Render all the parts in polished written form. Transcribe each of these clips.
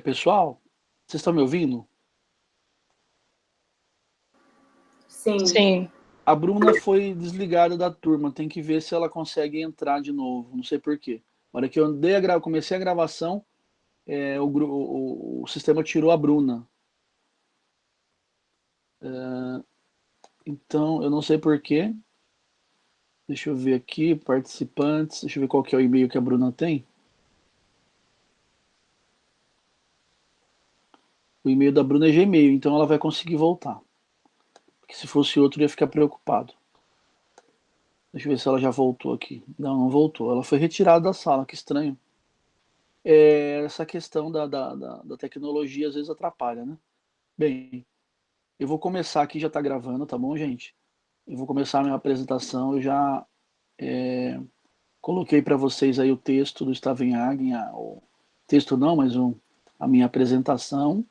Pessoal, vocês estão me ouvindo? Sim. Sim. A Bruna foi desligada da turma, tem que ver se ela consegue entrar de novo, não sei por quê. Na hora que eu comecei a gravação, o sistema tirou a Bruna. Então, eu não sei por quê. Deixa eu ver aqui, participantes, deixa eu ver qual que é o e-mail que a Bruna tem. O e-mail da Bruna é Gmail, então ela vai conseguir voltar. Porque se fosse outro, eu ia ficar preocupado. Deixa eu ver se ela já voltou aqui. Não, não voltou. Ela foi retirada da sala, que estranho. Essa questão da tecnologia às vezes atrapalha, né? Bem, eu vou começar aqui, já está gravando, tá bom, gente? Eu vou começar a minha apresentação. Eu já coloquei para vocês aí o texto do Stavenhagen, o texto não, mas a minha apresentação.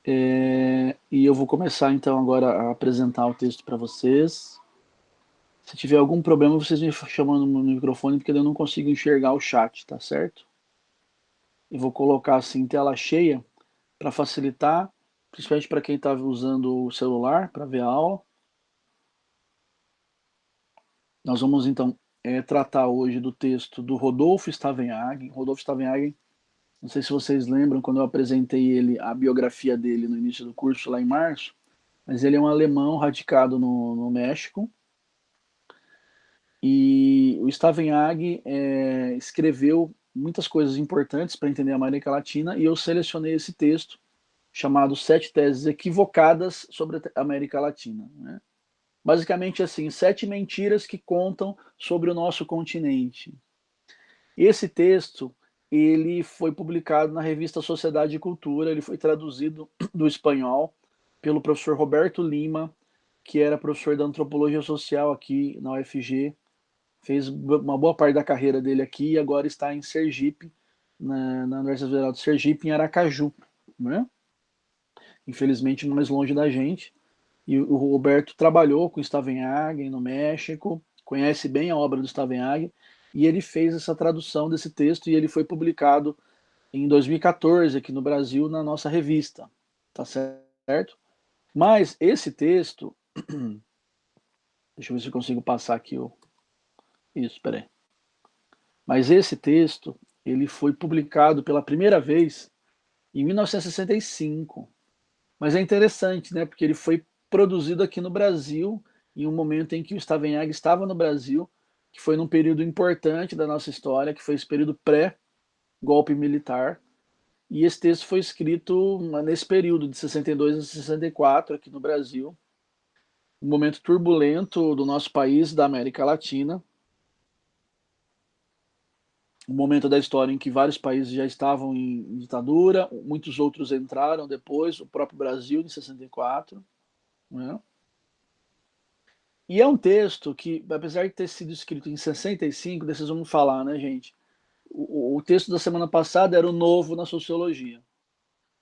E eu vou começar então agora a apresentar o texto para vocês. Se tiver algum problema, vocês me chamam no microfone, porque eu não consigo enxergar o chat, tá certo? Eu vou colocar assim em tela cheia para facilitar, principalmente para quem está usando o celular para ver a aula. Nós vamos então tratar hoje do texto do Rodolfo Stavenhagen. Rodolfo Stavenhagen, não sei se vocês lembram quando eu apresentei ele, a biografia dele no início do curso lá em março, mas ele é um alemão radicado no México. E o Stavenhagen escreveu muitas coisas importantes para entender a América Latina, e eu selecionei esse texto chamado Sete Teses Equivocadas sobre a América Latina. Né? Basicamente assim, 7 mentiras que contam sobre o nosso continente. Esse texto ele foi publicado na revista Sociedade e Cultura, ele foi traduzido do espanhol pelo professor Roberto Lima, que era professor da Antropologia Social aqui na UFG, fez uma boa parte da carreira dele aqui e agora está em Sergipe, na Universidade Federal de Sergipe, em Aracaju. Né? Infelizmente mais longe da gente. E o Roberto trabalhou com Stavenhagen no México, conhece bem a obra do Stavenhagen, e ele fez essa tradução desse texto e ele foi publicado em 2014 aqui no Brasil na nossa revista, tá certo? Mas esse texto, deixa eu ver se eu consigo passar aqui isso, peraí. Mas esse texto, ele foi publicado pela primeira vez em 1965. Mas é interessante, né? Porque ele foi produzido aqui no Brasil, em um momento em que o Stavenhagen estava no Brasil, que foi num período importante da nossa história, que foi esse período pré-golpe militar. E esse texto foi escrito nesse período, de 62 a 64, aqui no Brasil. Um momento turbulento do nosso país, da América Latina. Um momento da história em que vários países já estavam em ditadura, muitos outros entraram depois, o próprio Brasil, em 64. Né? E é um texto que, apesar de ter sido escrito em 65, vocês vão falar, né, gente? O texto da semana passada era o novo na sociologia.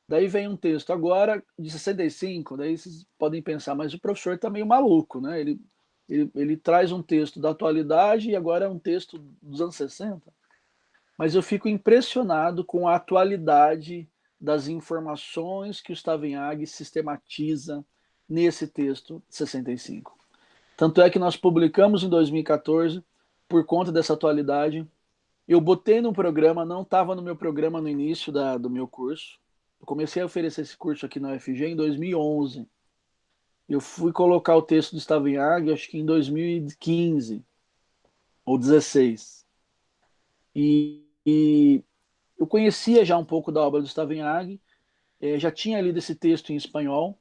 Daí vem um texto agora de 65, daí vocês podem pensar, mas o professor está meio maluco, né? Ele traz um texto da atualidade e agora é um texto dos anos 60. Mas eu fico impressionado com a atualidade das informações que o Stavenhagen sistematiza nesse texto de 65. Tanto é que nós publicamos em 2014, por conta dessa atualidade. Eu botei no programa, não estava no meu programa no início do meu curso. Eu comecei a oferecer esse curso aqui na UFG em 2011. Eu fui colocar o texto do Stavenhagen, acho que em 2015 ou 16. E eu conhecia já um pouco da obra do Stavenhagen, já tinha lido esse texto em espanhol,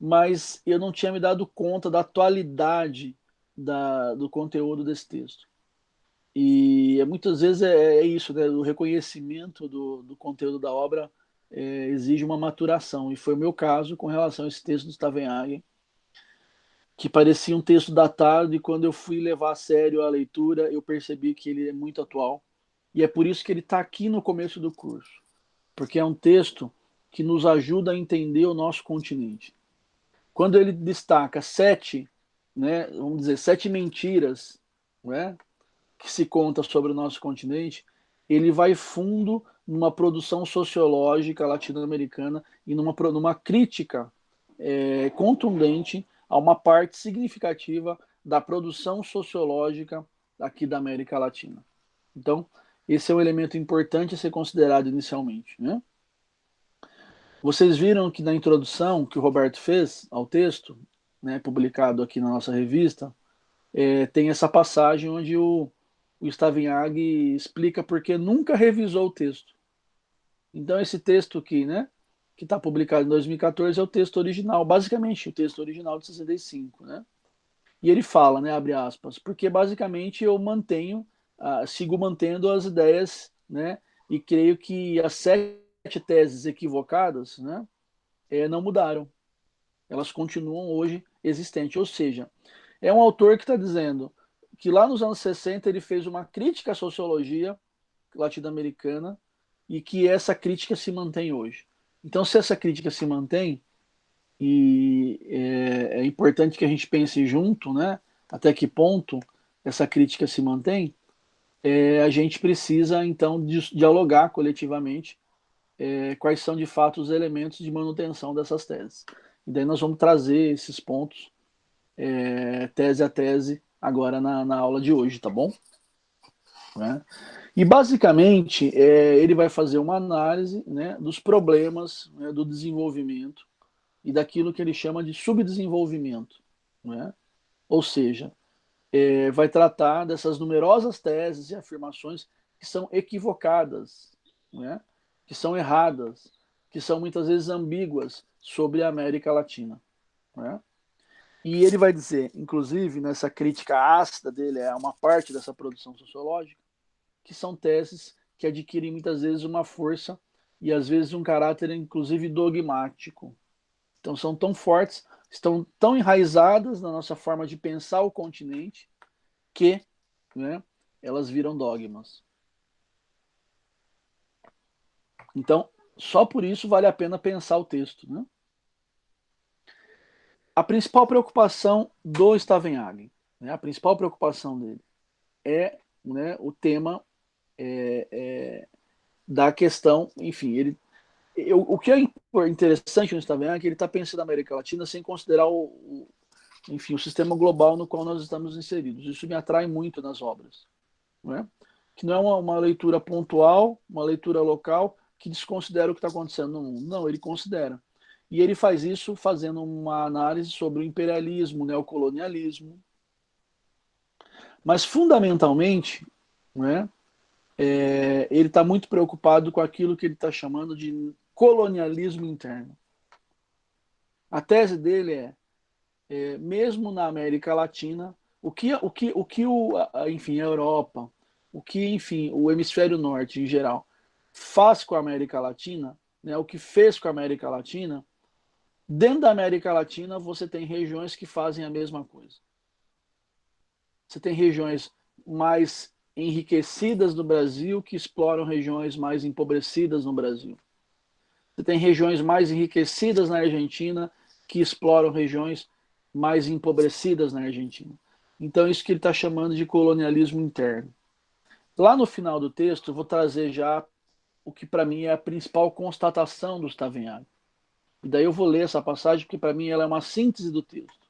mas eu não tinha me dado conta da atualidade do conteúdo desse texto. E muitas vezes é isso, né? O reconhecimento do conteúdo da obra exige uma maturação, e foi o meu caso com relação a esse texto do Stavenhagen, que parecia um texto datado, e quando eu fui levar a sério a leitura, eu percebi que ele é muito atual, e é por isso que ele está aqui no começo do curso, porque é um texto que nos ajuda a entender o nosso continente. Quando ele destaca 7, né, vamos dizer, 7 mentiras, né, que se conta sobre o nosso continente, ele vai fundo numa produção sociológica latino-americana e numa crítica contundente a uma parte significativa da produção sociológica aqui da América Latina. Então, esse é um elemento importante a ser considerado inicialmente, né? Vocês viram que na introdução que o Roberto fez ao texto, né, publicado aqui na nossa revista, tem essa passagem onde o Stavenhag explica porque nunca revisou o texto. Então, esse texto aqui, né, que está publicado em 2014, é o texto original, basicamente o texto original de 65, né? E ele fala, né, abre aspas, porque basicamente eu sigo mantendo as ideias, né, e creio que as 7 teses equivocadas, né, não mudaram. Elas continuam hoje existentes. Ou seja, é um autor que está dizendo que lá nos anos 60 ele fez uma crítica à sociologia latino-americana e que essa crítica se mantém hoje. Então, se essa crítica se mantém, e é importante que a gente pense junto, né, até que ponto essa crítica se mantém, a gente precisa, então, dialogar coletivamente quais são, de fato, os elementos de manutenção dessas teses. E daí nós vamos trazer esses pontos, tese a tese, agora na aula de hoje, tá bom? Né? E basicamente ele vai fazer uma análise, né, dos problemas, né, do desenvolvimento e daquilo que ele chama de subdesenvolvimento, né? Ou seja, vai tratar dessas numerosas teses e afirmações que são equivocadas, né, que são erradas, que são muitas vezes ambíguas sobre a América Latina, né? E ele vai dizer, inclusive nessa crítica ácida dele a uma parte dessa produção sociológica, que são teses que adquirem muitas vezes uma força e às vezes um caráter inclusive dogmático. Então são tão fortes, estão tão enraizadas na nossa forma de pensar o continente que, né, elas viram dogmas. Então, só por isso vale a pena pensar o texto, né? A principal preocupação do Stavenhagen, né, a principal preocupação dele é, né, o tema da questão, enfim, o que é interessante no Stavenhagen é que ele está pensando na América Latina sem considerar enfim, o sistema global no qual nós estamos inseridos. Isso me atrai muito nas obras, né? Que não é uma leitura pontual, uma leitura local que desconsidera o que está acontecendo no mundo. Não, ele considera. E ele faz isso fazendo uma análise sobre o imperialismo, o neocolonialismo. Mas, fundamentalmente, né, ele está muito preocupado com aquilo que ele está chamando de colonialismo interno. A tese dele mesmo na América Latina, enfim, a Europa, o que, enfim, o hemisfério norte em geral faz com a América Latina, né, o que fez com a América Latina, dentro da América Latina você tem regiões que fazem a mesma coisa. Você tem regiões mais enriquecidas no Brasil que exploram regiões mais empobrecidas no Brasil. Você tem regiões mais enriquecidas na Argentina que exploram regiões mais empobrecidas na Argentina. Então, isso que ele está chamando de colonialismo interno. Lá no final do texto, eu vou trazer já o que para mim é a principal constatação do Stavenhag. E daí eu vou ler essa passagem, porque para mim ela é uma síntese do texto,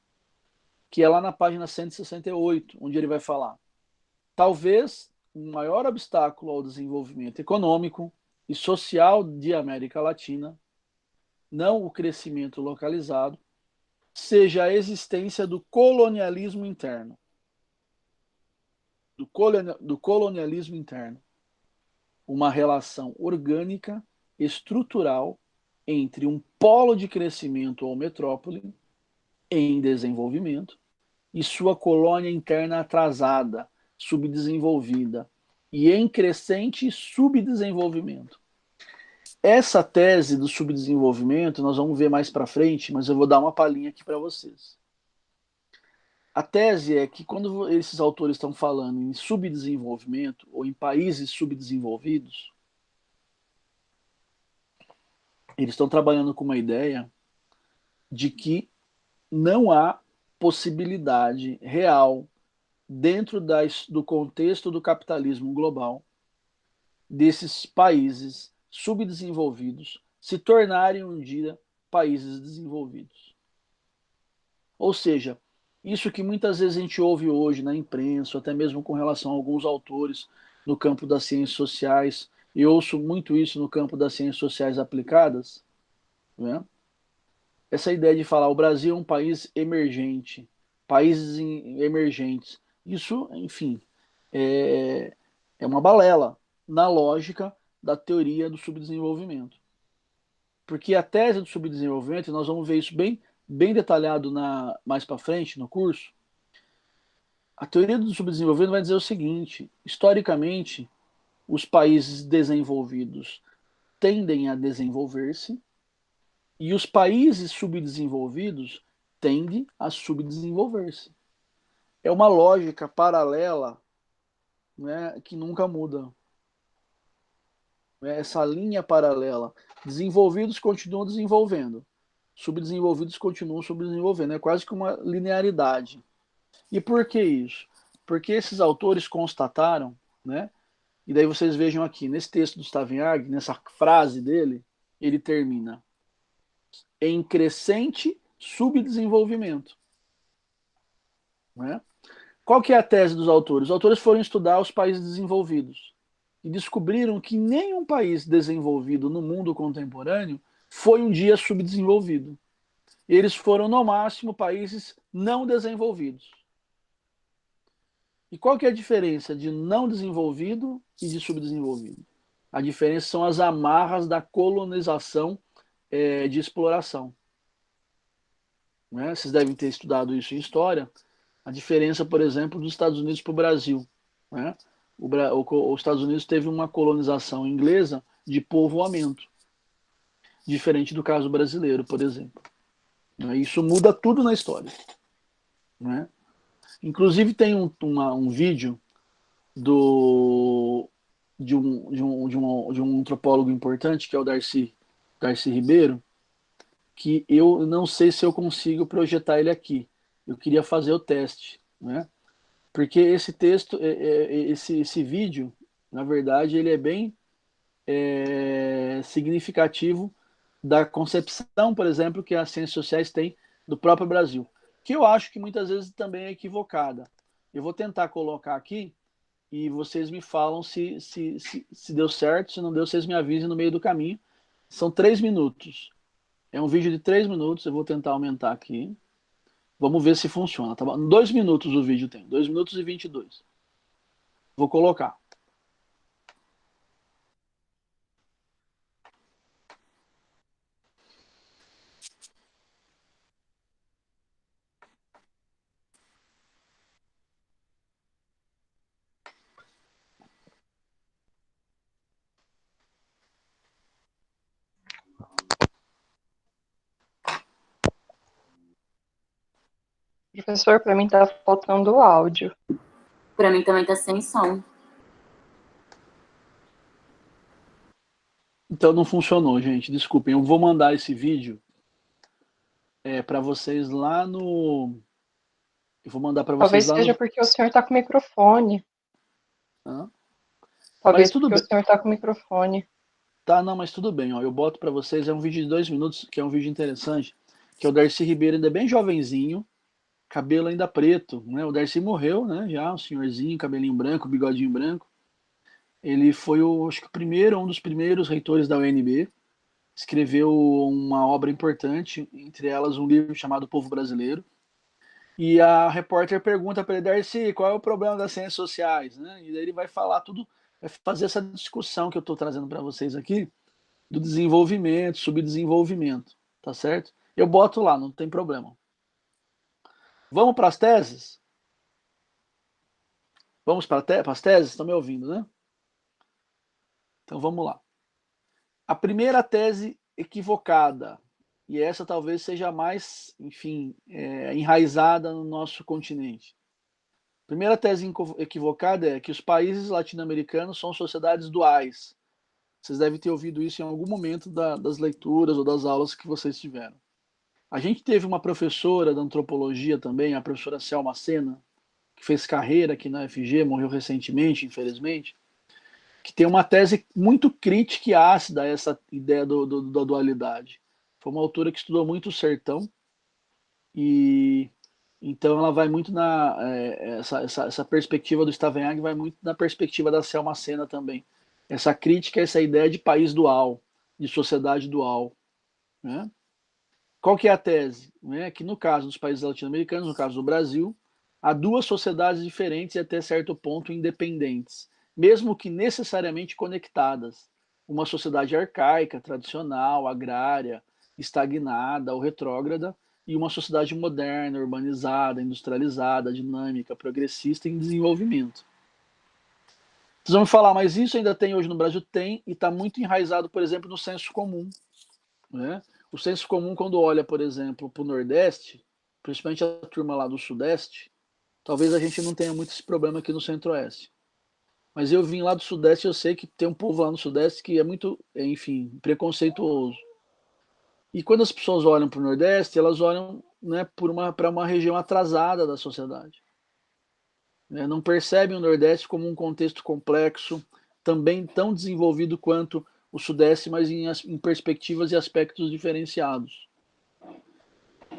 que é lá na página 168, onde ele vai falar: talvez o maior obstáculo ao desenvolvimento econômico e social de América Latina, não o crescimento localizado, seja a existência do colonialismo interno. Do colonialismo interno. Uma relação orgânica, estrutural, entre um polo de crescimento ou metrópole em desenvolvimento e sua colônia interna atrasada, subdesenvolvida e em crescente subdesenvolvimento. Essa tese do subdesenvolvimento nós vamos ver mais para frente, mas eu vou dar uma palhinha aqui para vocês. A tese é que quando esses autores estão falando em subdesenvolvimento ou em países subdesenvolvidos, eles estão trabalhando com uma ideia de que não há possibilidade real dentro do contexto do capitalismo global desses países subdesenvolvidos se tornarem um dia países desenvolvidos. Ou seja, isso que muitas vezes a gente ouve hoje na imprensa, até mesmo com relação a alguns autores no campo das ciências sociais, e ouço muito isso no campo das ciências sociais aplicadas, né? Essa ideia de falar o Brasil é um país emergente, países emergentes, isso, enfim, é uma balela na lógica da teoria do subdesenvolvimento. Porque a tese do subdesenvolvimento, nós vamos ver isso bem detalhado mais para frente no curso, a teoria do subdesenvolvimento vai dizer o seguinte: historicamente, os países desenvolvidos tendem a desenvolver-se e os países subdesenvolvidos tendem a subdesenvolver-se. É uma lógica paralela, né, que nunca muda. Essa linha paralela. Desenvolvidos continuam desenvolvendo, subdesenvolvidos continuam subdesenvolvendo. É quase que uma linearidade. E por que isso? Porque esses autores constataram, né? E daí vocês vejam aqui, nesse texto do Stavenhag, nessa frase dele, ele termina em crescente subdesenvolvimento. Né? Qual que é a tese dos autores? Os autores foram estudar os países desenvolvidos e descobriram que nenhum país desenvolvido no mundo contemporâneo foi um dia subdesenvolvido. Eles foram, no máximo, países não desenvolvidos. E qual que é a diferença de não desenvolvido e de subdesenvolvido? A diferença são as amarras da colonização de exploração. Né? Vocês devem ter estudado isso em história. A diferença, por exemplo, dos Estados Unidos para o Brasil. Né? Os Estados Unidos teve uma colonização inglesa de povoamento, diferente do caso brasileiro, por exemplo. Isso muda tudo na história. Né? Inclusive tem um vídeo de um antropólogo importante, que é o Darcy Ribeiro, que eu não sei se eu consigo projetar ele aqui. Eu queria fazer o teste, né? Porque esse texto, esse vídeo, na verdade, ele é bem significativo da concepção, por exemplo, que as ciências sociais têm do próprio Brasil, que eu acho que muitas vezes também é equivocada. Eu vou tentar colocar aqui e vocês me falam se deu certo, se não deu, vocês me avisem no meio do caminho. São 3 minutos. É um vídeo de 3 minutos, eu vou tentar aumentar aqui. Vamos ver se funciona, tá bom? 2 minutos o vídeo tem, 2 minutos e 22. Vou colocar. Professor, para mim tá faltando o áudio. Para mim também tá sem som. Então não funcionou, gente. Desculpem. Eu vou mandar esse vídeo para vocês lá no. Eu vou mandar para vocês Talvez lá seja no. porque o senhor está com o microfone. Hã? Mas Talvez tudo porque o bem. senhor está com o microfone. Tá, não, mas tudo bem. Ó. Eu boto para vocês. É um vídeo de 2 minutos, que é um vídeo interessante. Que é o Darcy Ribeiro, ainda bem jovenzinho, cabelo ainda preto. Né? O Darcy morreu, né? Já, um senhorzinho, cabelinho branco, bigodinho branco. Ele foi, acho que um dos primeiros reitores da UNB. Escreveu uma obra importante, entre elas um livro chamado Povo Brasileiro. E a repórter pergunta para ele, Darcy, qual é o problema das ciências sociais? Né? E daí ele vai falar tudo, vai fazer essa discussão que eu estou trazendo para vocês aqui, do desenvolvimento, subdesenvolvimento, tá certo? Eu boto lá, não tem problema. Vamos para as teses? Vamos para as teses? Estão me ouvindo, né? Então vamos lá. A primeira tese equivocada, e essa talvez seja mais, enfim, enraizada no nosso continente. A primeira tese equivocada é que os países latino-americanos são sociedades duais. Vocês devem ter ouvido isso em algum momento das leituras ou das aulas que vocês tiveram. A gente teve uma professora da antropologia também, a professora Selma Sena, que fez carreira aqui na UFG, morreu recentemente, infelizmente. que tem uma tese muito crítica e ácida a essa ideia da dualidade. Foi uma autora que estudou muito o sertão, e então ela vai muito essa perspectiva do Stavenhag vai muito na perspectiva da Selma Sena também. Essa crítica, essa ideia de país dual, de sociedade dual. Né? Qual que é a tese? Né? Que no caso dos países latino-americanos, no caso do Brasil, há duas sociedades diferentes e até certo ponto independentes, mesmo que necessariamente conectadas. Uma sociedade arcaica, tradicional, agrária, estagnada ou retrógrada, e uma sociedade moderna, urbanizada, industrializada, dinâmica, progressista em desenvolvimento. Vocês vão me falar, mas isso ainda tem hoje no Brasil? Tem, e está muito enraizado, por exemplo, no senso comum. Né? O senso comum, quando olha, por exemplo, para o Nordeste, principalmente a turma lá do Sudeste, talvez a gente não tenha muito esse problema aqui no Centro-Oeste. Mas eu vim lá do Sudeste, eu sei que tem um povo lá no Sudeste que é muito, enfim, preconceituoso. E quando as pessoas olham para o Nordeste, elas olham, né, para uma região atrasada da sociedade. Né? Não percebem o Nordeste como um contexto complexo, também tão desenvolvido quanto o Sudeste, mas em perspectivas e aspectos diferenciados.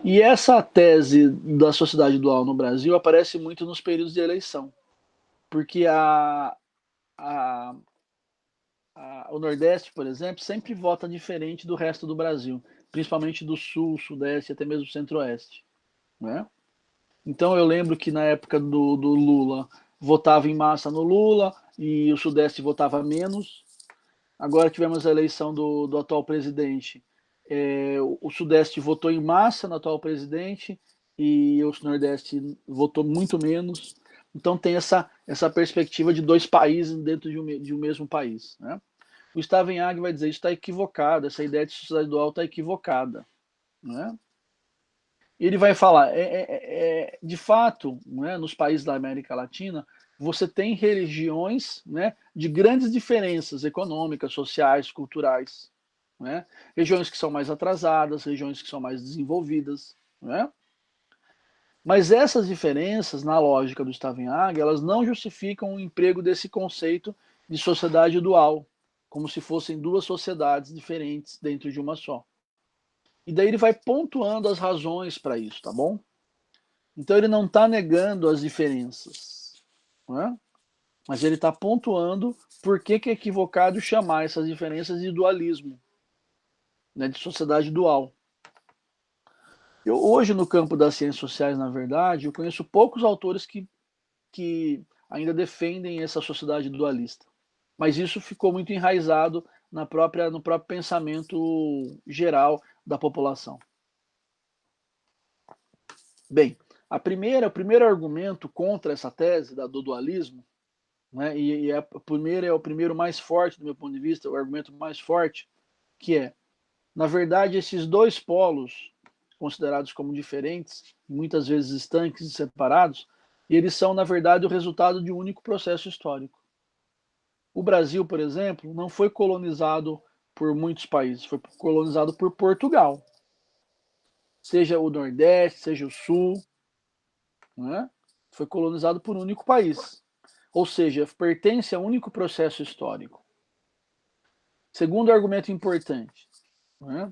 E essa tese da sociedade dual no Brasil aparece muito nos períodos de eleição, porque o Nordeste, por exemplo, sempre vota diferente do resto do Brasil, principalmente do Sul, Sudeste e até mesmo Centro-Oeste. Né? Então eu lembro que na época do Lula, votava em massa no Lula e o Sudeste votava menos. Agora tivemos a eleição do atual presidente. O Sudeste votou em massa no atual presidente e o Nordeste votou muito menos. Então tem essa perspectiva de dois países dentro de um mesmo país. Né? O Stavenhag vai dizer isso está equivocado, essa ideia de sociedade dual está equivocada. Né? E ele vai falar, de fato, né, nos países da América Latina, você tem regiões, né, de grandes diferenças econômicas, sociais, culturais. Né? Regiões que são mais atrasadas, regiões que são mais desenvolvidas. Né? Mas essas diferenças, na lógica do Stavenhag, elas não justificam o emprego desse conceito de sociedade dual, como se fossem duas sociedades diferentes dentro de uma só. E daí ele vai pontuando as razões para isso, tá bom? Então ele não está negando as diferenças, né? Mas ele está pontuando por que é equivocado chamar essas diferenças de dualismo, né, de sociedade dual. Hoje, no campo das ciências sociais, na verdade, eu conheço poucos autores que ainda defendem essa sociedade dualista. Mas isso ficou muito enraizado no próprio pensamento geral da população. Bem, o primeiro argumento contra essa tese do dualismo, né, e o primeiro mais forte, do meu ponto de vista, o argumento mais forte, que é, na verdade, esses dois polos, considerados como diferentes, muitas vezes estanques e separados, eles são, na verdade, o resultado de um único processo histórico. O Brasil, por exemplo, não foi colonizado por muitos países, foi colonizado por Portugal. Seja o Nordeste, seja o Sul, né? Foi colonizado por um único país. Ou seja, pertence a um único processo histórico. Segundo argumento importante, né?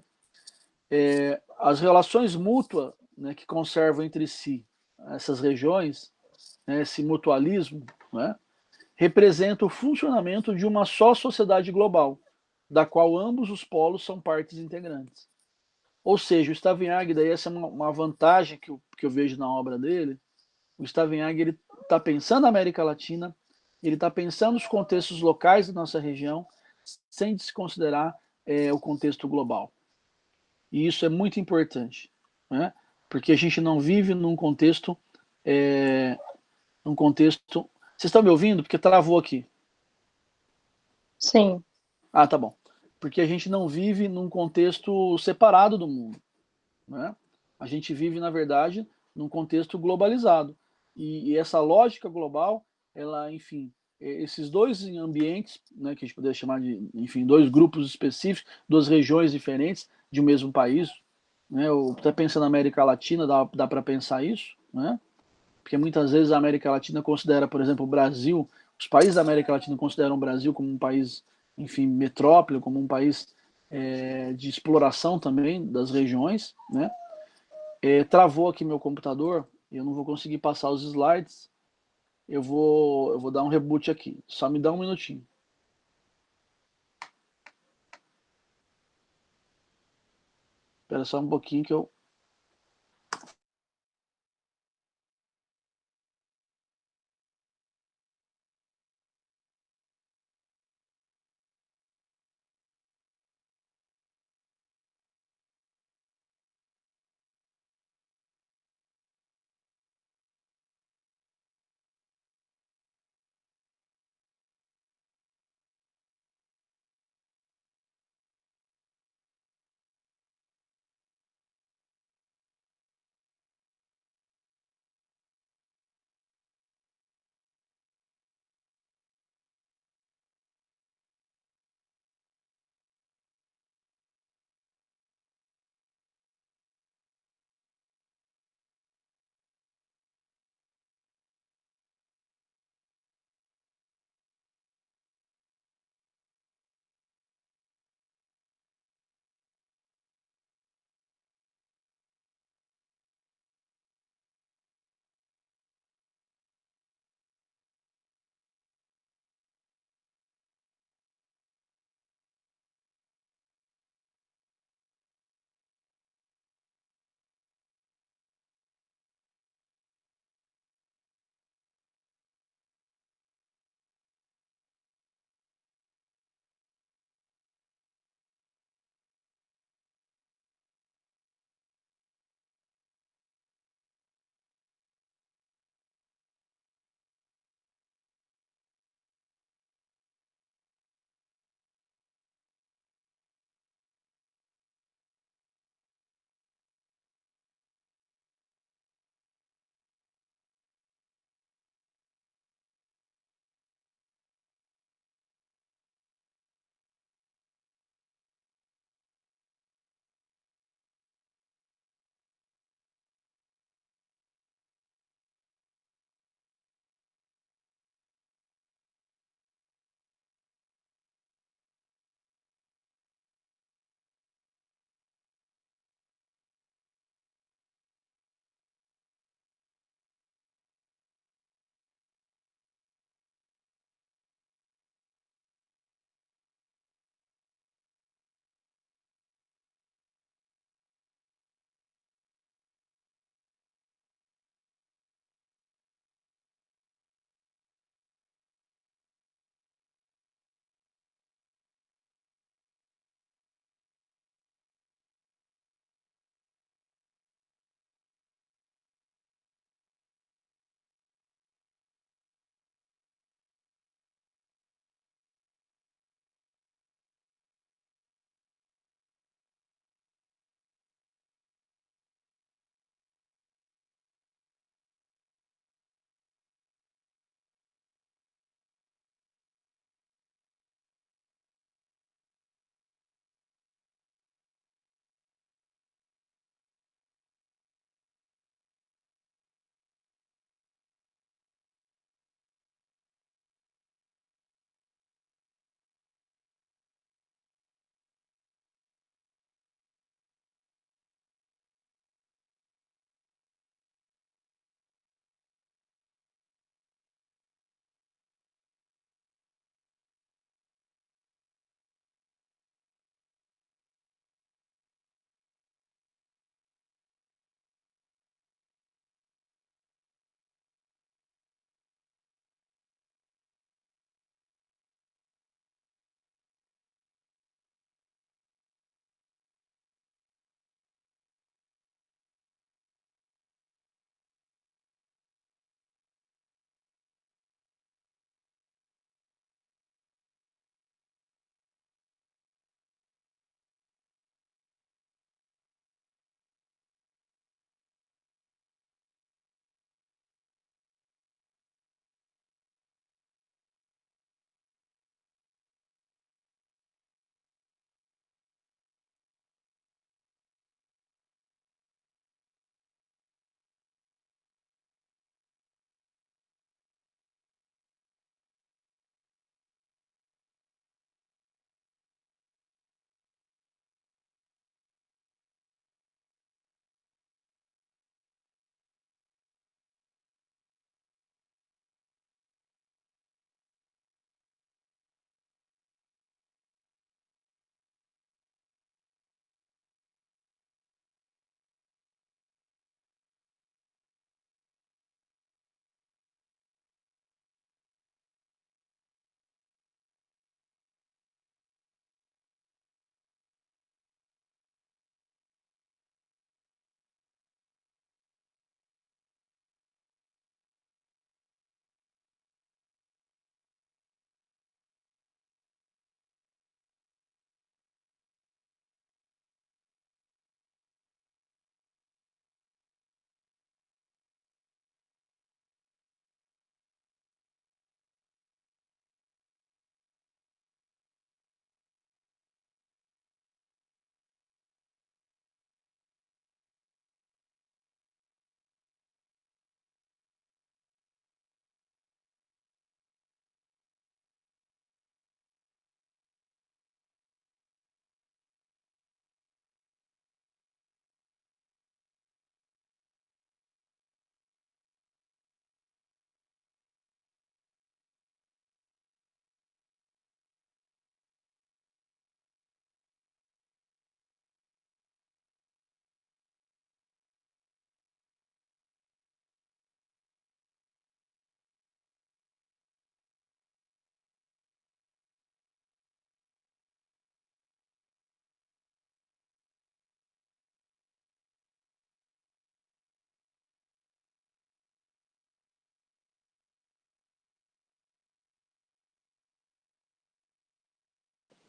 As relações mútuas, né, que conservam entre si essas regiões, né, esse mutualismo, né, representa o funcionamento de uma só sociedade global, da qual ambos os polos são partes integrantes. Ou seja, o Stavenhag, daí essa é uma vantagem que eu vejo na obra dele. O Stavenhag ele está pensando na América Latina, ele está pensando nos contextos locais da nossa região, sem desconsiderar o contexto global. E isso é muito importante, né? Porque a gente não vive num contexto... Vocês estão me ouvindo? Porque travou aqui. Sim. Ah, tá bom. Porque a gente não vive num contexto separado do mundo. Né? A gente vive, na verdade, num contexto globalizado. E essa lógica global, ela, enfim, esses dois ambientes, né, que a gente poderia chamar de, enfim, dois grupos específicos, duas regiões diferentes de um mesmo país, né? Até pensando na América Latina, dá para pensar isso, né? Porque muitas vezes a América Latina considera, por exemplo, o Brasil os países da América Latina consideram o Brasil como um país, enfim, metrópole, como um país de exploração também das regiões, né? Travou aqui meu computador, eu não vou conseguir passar os slides, eu vou dar um reboot aqui, só me dá um minutinho. Espera só um pouquinho que eu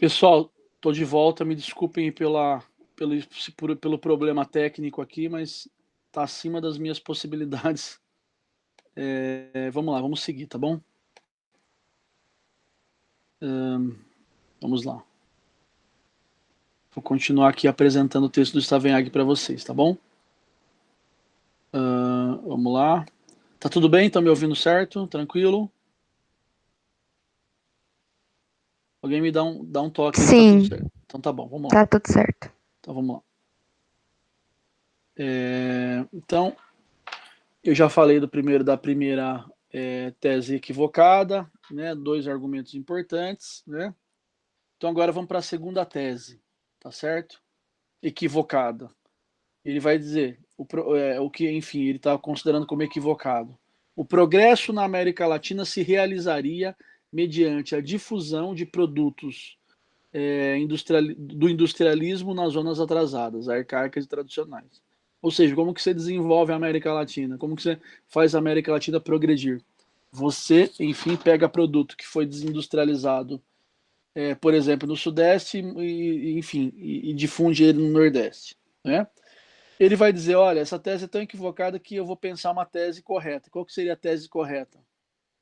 Pessoal, estou de volta, me desculpem pelo problema técnico aqui, mas está acima das minhas possibilidades. Vamos lá, vamos seguir, tá bom? Vamos lá. Vou continuar aqui apresentando o texto do Stavenhag para vocês, tá bom? Vamos lá. Tá tudo bem? Estão me ouvindo certo? Tranquilo? Alguém me dá um toque aí, tá Sim, tudo certo. Então tá bom, vamos lá. tá tudo certo. Então vamos lá. Então, eu já falei da primeira tese equivocada, né? 2 argumentos importantes, né? Então agora vamos para a segunda tese, tá certo? Equivocada. Ele vai dizer o que, enfim, ele está considerando como equivocado. O progresso na América Latina se realizaria mediante a difusão de produtos do industrialismo nas zonas atrasadas, arcaicas e tradicionais. Ou seja, como que você desenvolve a América Latina? Como que você faz a América Latina progredir? Você, enfim, pega produto que foi desindustrializado, por exemplo, no Sudeste, enfim, e difunde ele no Nordeste, né? Ele vai dizer, olha, essa tese é tão equivocada que eu vou pensar uma tese correta. Qual que seria a tese correta?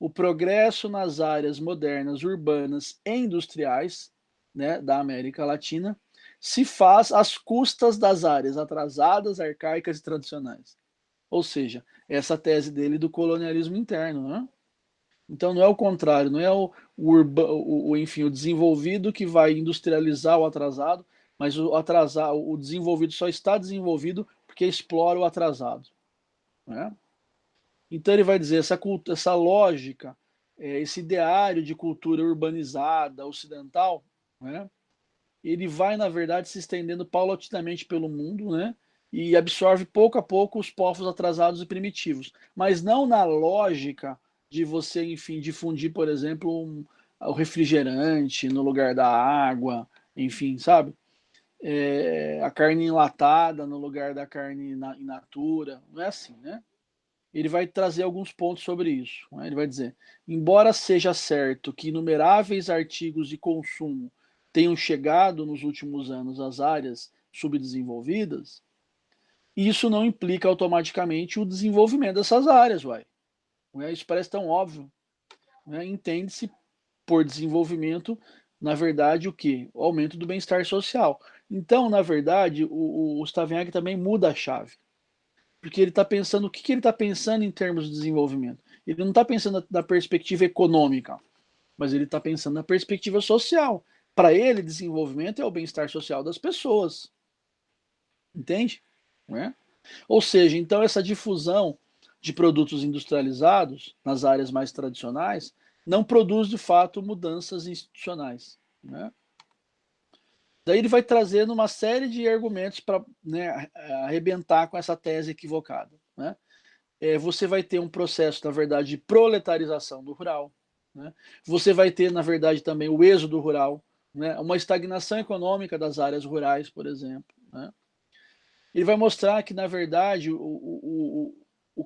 O progresso nas áreas modernas, urbanas e industriais, né, da América Latina se faz às custas das áreas atrasadas, arcaicas e tradicionais. Ou seja, essa tese dele do colonialismo interno, né? Então não é o contrário, não é enfim, o desenvolvido que vai industrializar o atrasado, mas o desenvolvido só está desenvolvido porque explora o atrasado, né? Então ele vai dizer essa lógica, esse ideário de cultura urbanizada, ocidental, né? Ele vai, na verdade, se estendendo paulatinamente pelo mundo, né? E absorve pouco a pouco os povos atrasados e primitivos. Mas não na lógica de você, enfim, difundir, por exemplo, o refrigerante no lugar da água, enfim, sabe? A carne enlatada no lugar da carne in natura. Não é assim, né? Ele vai trazer alguns pontos sobre isso, né? Ele vai dizer, embora seja certo que inumeráveis artigos de consumo tenham chegado nos últimos anos às áreas subdesenvolvidas, isso não implica automaticamente o desenvolvimento dessas áreas, uai. Isso parece tão óbvio, né? Entende-se por desenvolvimento, na verdade, o quê? O aumento do bem-estar social. Então, na verdade, o Stavenhag também muda a chave. Porque ele está pensando, o que ele está pensando em termos de desenvolvimento? Ele não está pensando na perspectiva econômica, mas ele está pensando na perspectiva social. Para ele, desenvolvimento é o bem-estar social das pessoas. Entende? Né? Ou seja, então essa difusão de produtos industrializados nas áreas mais tradicionais não produz, de fato, mudanças institucionais. Né? Daí ele vai trazendo uma série de argumentos para, né, arrebentar com essa tese equivocada. Né? Você vai ter um processo, na verdade, de proletarização do rural. Né? Você vai ter, na verdade, também o êxodo rural, né? Uma estagnação econômica das áreas rurais, por exemplo. Né? Ele vai mostrar que, na verdade, o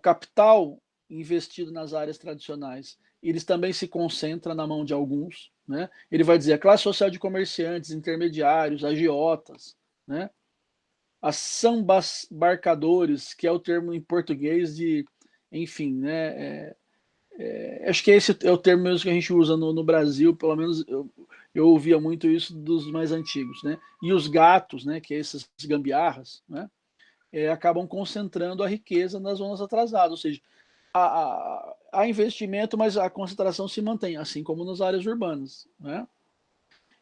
capital investido nas áreas tradicionais, eles também se concentra na mão de alguns. Né? Ele vai dizer a classe social de comerciantes, intermediários, agiotas, né? Assambarcadores, que é o termo em português de, enfim, né? Acho que esse é o termo mesmo que a gente usa no Brasil, pelo menos eu ouvia muito isso dos mais antigos, né? E os gatos, né? Que é essas gambiarras, né? Acabam concentrando a riqueza nas zonas atrasadas, ou seja, há investimento, mas a concentração se mantém, assim como nas áreas urbanas, né?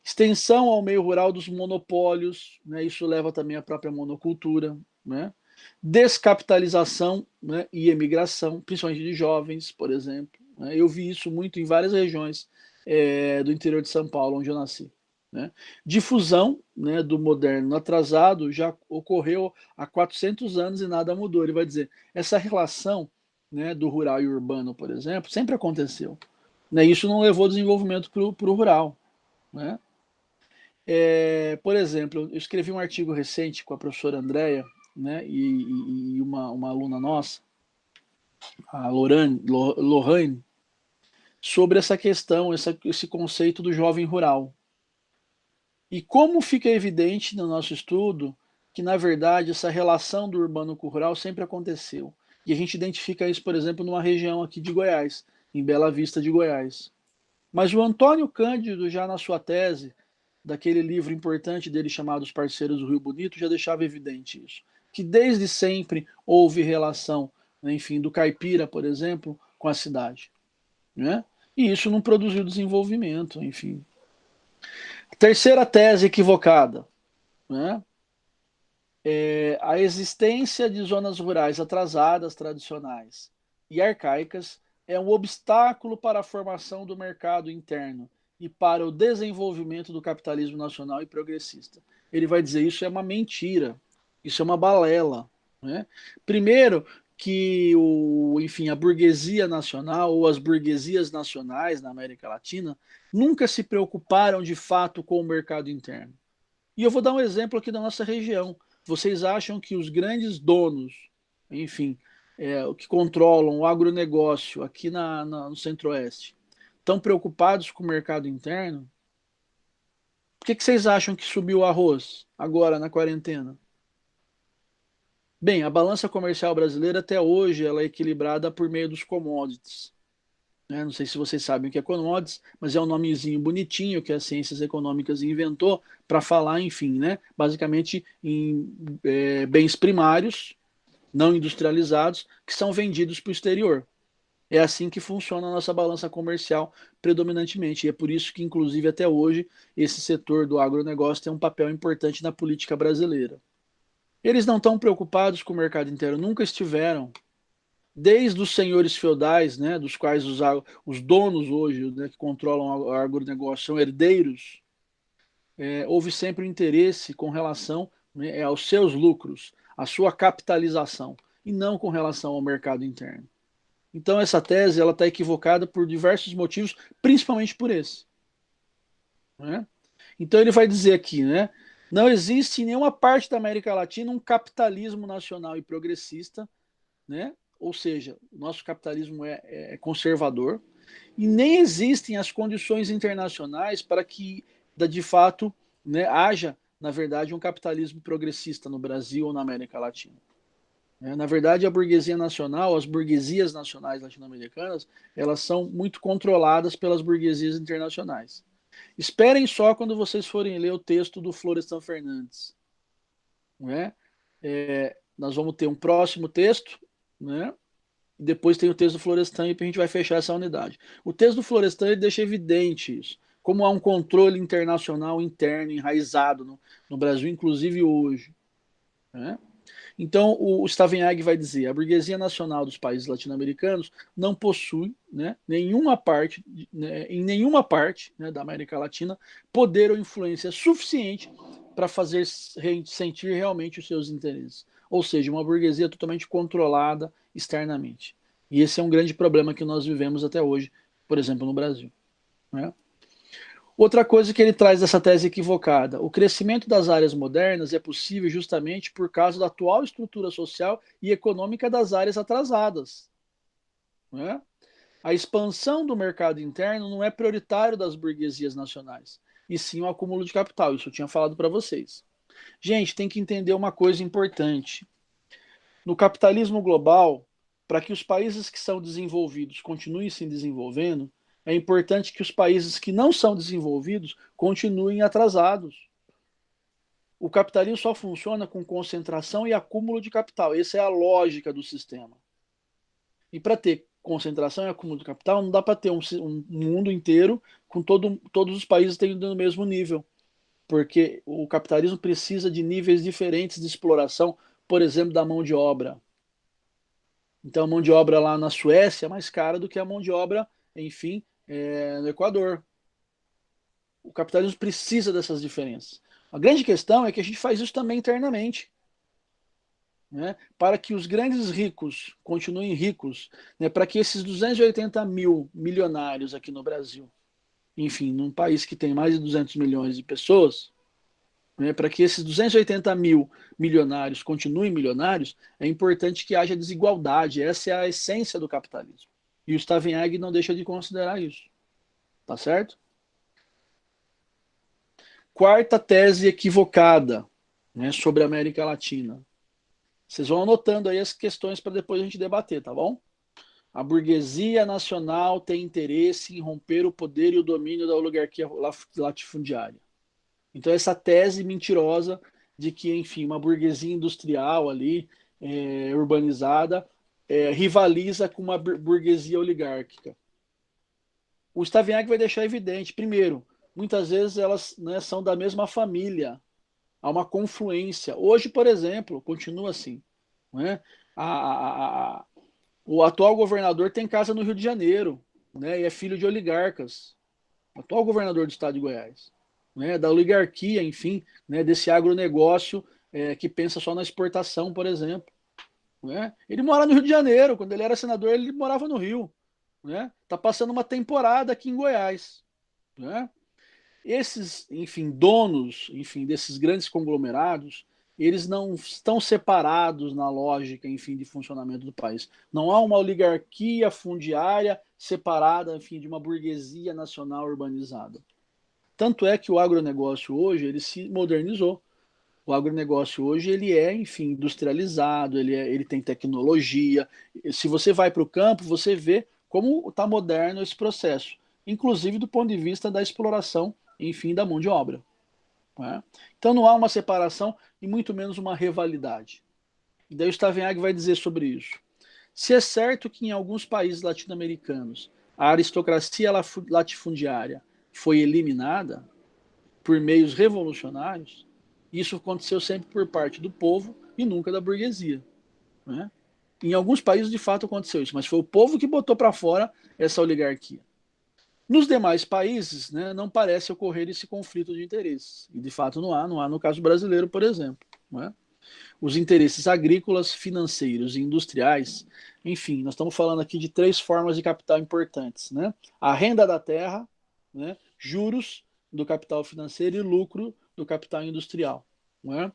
Extensão ao meio rural dos monopólios, né? Isso leva também à própria monocultura, né? Descapitalização, né? E emigração, principalmente de jovens, por exemplo. Né? Eu vi isso muito em várias regiões do interior de São Paulo, onde eu nasci. Né? Difusão, né, do moderno atrasado já ocorreu há 400 anos e nada mudou. Ele vai dizer, essa relação, né, do rural e urbano, por exemplo, sempre aconteceu. Né? Isso não levou desenvolvimento para o rural. Né? Por exemplo, eu escrevi um artigo recente com a professora Andréia, né, e uma aluna nossa, a Lohane, sobre essa questão, esse conceito do jovem rural. E como fica evidente no nosso estudo que, na verdade, essa relação do urbano com o rural sempre aconteceu. E a gente identifica isso, por exemplo, numa região aqui de Goiás, em Bela Vista de Goiás. Mas o Antônio Cândido, já na sua tese, daquele livro importante dele chamado Os Parceiros do Rio Bonito, já deixava evidente isso. Que desde sempre houve relação, né, enfim, do caipira, por exemplo, com a cidade. Né? E isso não produziu desenvolvimento, enfim. Terceira tese equivocada. Né? A existência de zonas rurais atrasadas, tradicionais e arcaicas é um obstáculo para a formação do mercado interno e para o desenvolvimento do capitalismo nacional e progressista. Ele vai dizer isso é uma mentira, isso é uma balela. Né? Primeiro, que enfim, a burguesia nacional ou as burguesias nacionais na América Latina nunca se preocuparam de fato com o mercado interno. E eu vou dar um exemplo aqui da nossa região. Vocês acham que os grandes donos, enfim, que controlam o agronegócio aqui no Centro-Oeste, estão preocupados com o mercado interno? Por que vocês acham que subiu o arroz agora na quarentena? Bem, a balança comercial brasileira até hoje ela é equilibrada por meio dos commodities. Né? Não sei se vocês sabem o que é commodities, mas é um nomezinho bonitinho que as ciências econômicas inventou para falar, enfim, né? Basicamente em bens primários, não industrializados, que são vendidos para o exterior. É assim que funciona a nossa balança comercial predominantemente. E é por isso que, inclusive, até hoje, esse setor do agronegócio tem um papel importante na política brasileira. Eles não estão preocupados com o mercado inteiro, nunca estiveram. Desde os senhores feudais, né, dos quais os donos hoje, né, que controlam o agronegócio são herdeiros, houve sempre um interesse com relação, né, aos seus lucros, à sua capitalização, e não com relação ao mercado interno. Então essa tese ela está equivocada por diversos motivos, principalmente por esse. Né? Então ele vai dizer aqui, né, não existe em nenhuma parte da América Latina um capitalismo nacional e progressista, né? Ou seja, o nosso capitalismo é conservador, e nem existem as condições internacionais para que, de fato, né, haja, na verdade, um capitalismo progressista no Brasil ou na América Latina. Na verdade, a burguesia nacional, as burguesias nacionais latino-americanas, elas são muito controladas pelas burguesias internacionais. Esperem só quando vocês forem ler o texto do Florestan Fernandes. Né? Nós vamos ter um próximo texto, né? E depois tem o texto do Florestan e a gente vai fechar essa unidade. O texto do Florestan ele deixa evidente isso, como há um controle internacional interno enraizado no Brasil, inclusive hoje. Né? Então, o Stavenhag vai dizer: a burguesia nacional dos países latino-americanos não possui, né, nenhuma parte, né, em nenhuma parte, né, da América Latina, poder ou influência suficiente para fazer sentir realmente os seus interesses. Ou seja, uma burguesia totalmente controlada externamente. E esse é um grande problema que nós vivemos até hoje, por exemplo, no Brasil. Né? Outra coisa que ele traz dessa tese equivocada: o crescimento das áreas modernas é possível justamente por causa da atual estrutura social e econômica das áreas atrasadas. Né? A expansão do mercado interno não é prioritário das burguesias nacionais, e sim o acúmulo de capital. Isso eu tinha falado para vocês. Gente, tem que entender uma coisa importante. No capitalismo global, para que os países que são desenvolvidos continuem se desenvolvendo, é importante que os países que não são desenvolvidos continuem atrasados. O capitalismo só funciona com concentração e acúmulo de capital. Essa é a lógica do sistema. E para ter concentração e acúmulo de capital, não dá para ter um mundo inteiro com todos os países tendo no mesmo nível. Porque o capitalismo precisa de níveis diferentes de exploração, por exemplo, da mão de obra. Então a mão de obra lá na Suécia é mais cara do que a mão de obra, enfim, no Equador. O capitalismo precisa dessas diferenças. A grande questão é que a gente faz isso também internamente. Né? Para que os grandes ricos continuem ricos, né? Para que esses 280 mil milionários aqui no Brasil, enfim, num país que tem mais de 200 milhões de pessoas, né? Para que esses 280 mil milionários continuem milionários, é importante que haja desigualdade. Essa é a essência do capitalismo. E o Stavenhag não deixa de considerar isso. Tá certo? quarta tese equivocada, né, sobre a América Latina. Vocês vão anotando aí as questões para depois a gente debater, tá bom? A burguesia nacional tem interesse em romper o poder e o domínio da oligarquia latifundiária. Então, essa tese mentirosa de que, enfim, uma burguesia industrial ali, urbanizada, rivaliza com uma burguesia oligárquica. O Stavignac vai deixar evidente, primeiro, muitas vezes elas, né, são da mesma família, há uma confluência. Hoje, por exemplo, continua assim, né? O atual governador tem casa no Rio de Janeiro, né, e é filho de oligarcas. O atual governador do estado de Goiás, né, da oligarquia, enfim, né, desse agronegócio que pensa só na exportação, por exemplo. Né? Ele mora no Rio de Janeiro. Quando ele era senador, ele morava no Rio. Né? Tá passando uma temporada aqui em Goiás. Né? Esses, enfim, donos, enfim, desses grandes conglomerados, eles não estão separados na lógica, enfim, de funcionamento do país. Não há uma oligarquia fundiária separada, enfim, de uma burguesia nacional urbanizada. Tanto é que o agronegócio hoje, ele se modernizou. O agronegócio hoje, ele é, enfim, industrializado, ele tem tecnologia. Se você vai para o campo, você vê como está moderno esse processo, inclusive do ponto de vista da exploração, enfim, da mão de obra. Né? Então não há uma separação e muito menos uma rivalidade. E daí o Stavignac vai dizer sobre isso. Se é certo que em alguns países latino-americanos a aristocracia latifundiária foi eliminada por meios revolucionários, isso aconteceu sempre por parte do povo e nunca da burguesia. Né? Em alguns países, de fato, aconteceu isso, mas foi o povo que botou para fora essa oligarquia. Nos demais países, né, não parece ocorrer esse conflito de interesses. E, de fato, não há no caso brasileiro, por exemplo. Né? Os interesses agrícolas, financeiros e industriais, enfim, nós estamos falando aqui de 3 formas de capital importantes. Né? A renda da terra, né, juros do capital financeiro e lucro do capital industrial. Não é?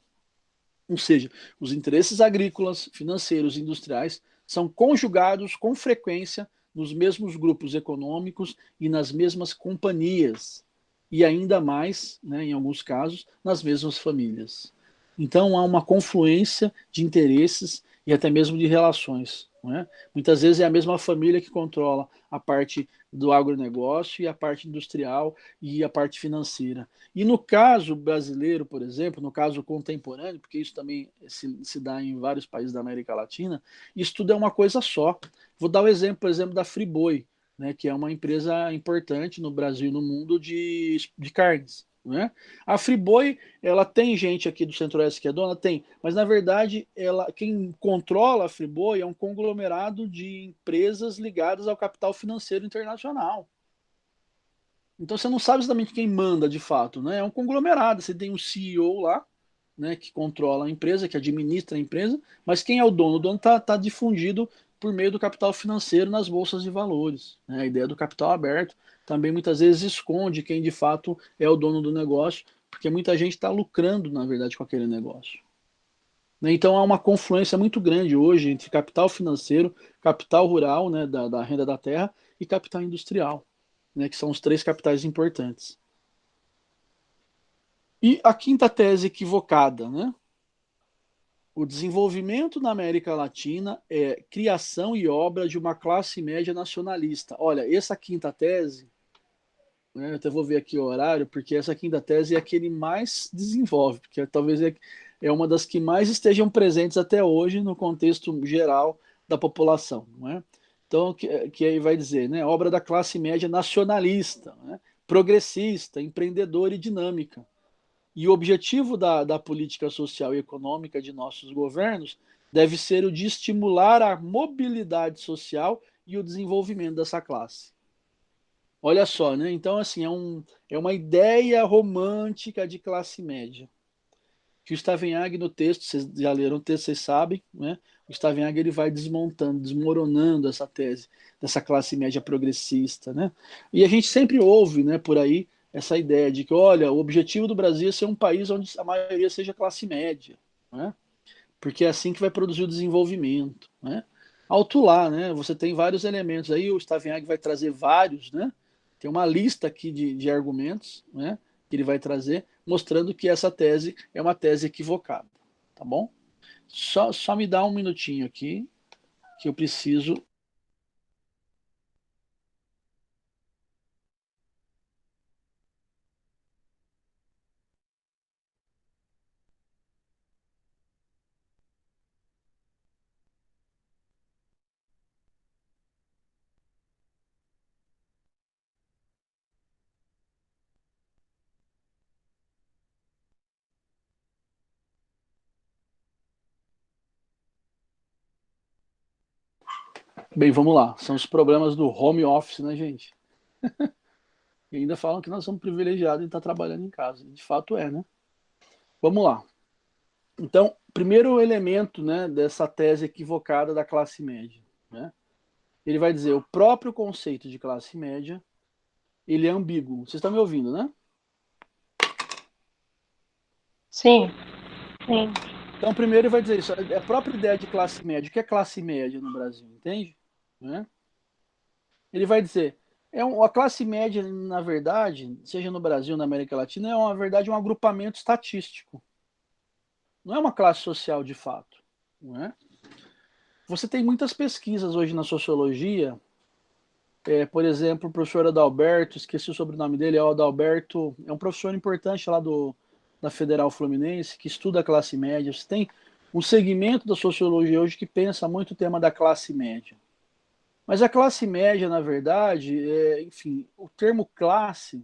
Ou seja, os interesses agrícolas, financeiros e industriais são conjugados com frequência nos mesmos grupos econômicos e nas mesmas companhias, e ainda mais, né, em alguns casos, nas mesmas famílias. Então há uma confluência de interesses e até mesmo de relações. Não é? Muitas vezes é a mesma família que controla a parte do agronegócio e a parte industrial e a parte financeira. E no caso brasileiro, por exemplo, no caso contemporâneo, porque isso também se dá em vários países da América Latina, isso tudo é uma coisa só. Vou dar o exemplo, por exemplo, da Friboi, né, que é uma empresa importante no Brasil e no mundo de carnes. Né? A Friboi, ela tem gente aqui do Centro-Oeste que é dona? Tem, mas na verdade quem controla a Friboi é um conglomerado de empresas ligadas ao capital financeiro internacional. Então você não sabe exatamente quem manda de fato, né? É um conglomerado, você tem um CEO lá, né, que controla a empresa, que administra a empresa, mas quem é o dono? O dono está difundido por meio do capital financeiro nas bolsas de valores. Né? A ideia do capital aberto também muitas vezes esconde quem de fato é o dono do negócio, porque muita gente está lucrando, na verdade, com aquele negócio. Né? Então há uma confluência muito grande hoje entre capital financeiro, capital rural, né, da renda da terra, e capital industrial, né, que são os 3 capitais importantes. E a quinta tese equivocada, né? O desenvolvimento na América Latina é criação e obra de uma classe média nacionalista. Olha, essa quinta tese, né, eu até vou ver aqui o horário, porque essa quinta tese é a que ele mais desenvolve, porque talvez é uma das que mais estejam presentes até hoje no contexto geral da população. Não é? Então, que aí vai dizer, né, obra da classe média nacionalista, né, progressista, empreendedora e dinâmica. E o objetivo da política social e econômica de nossos governos deve ser o de estimular a mobilidade social e o desenvolvimento dessa classe. Olha só, né? Então, assim, é uma ideia romântica de classe média. Que o Stavignac no texto, vocês já leram o texto, vocês sabem, né? O Stavignac ele vai desmontando, desmoronando essa tese dessa classe média progressista, né? E a gente sempre ouve, né, por aí, essa ideia de que, olha, o objetivo do Brasil é ser um país onde a maioria seja classe média, né? Porque é assim que vai produzir o desenvolvimento, né? Alto lá, né? Você tem vários elementos aí, o Stavignac vai trazer vários, né? Tem uma lista aqui de argumentos, né, que ele vai trazer mostrando que essa tese é uma tese equivocada, tá bom? Só me dá um minutinho aqui, que eu preciso. Bem, vamos lá. São os problemas do home office, né, gente? E ainda falam que nós somos privilegiados em estar trabalhando em casa. De fato é, né? Vamos lá. Então, primeiro elemento, né, dessa tese equivocada da classe média, né? Ele vai dizer o próprio conceito de classe média, ele é ambíguo. Vocês estão me ouvindo, né? Sim, sim. Então, primeiro ele vai dizer isso, a própria ideia de classe média. O que é classe média no Brasil, entende? Né? Ele vai dizer, a classe média, na verdade, seja no Brasil ou na América Latina, é, na verdade, um agrupamento estatístico. Não é uma classe social de fato. Não é? Você tem muitas pesquisas hoje na sociologia, por exemplo, o professor Adalberto, esqueci o sobrenome dele, é o Adalberto, é um professor importante lá da Federal Fluminense, que estuda a classe média. Você tem um segmento da sociologia hoje que pensa muito o tema da classe média. Mas a classe média, na verdade, enfim, o termo classe,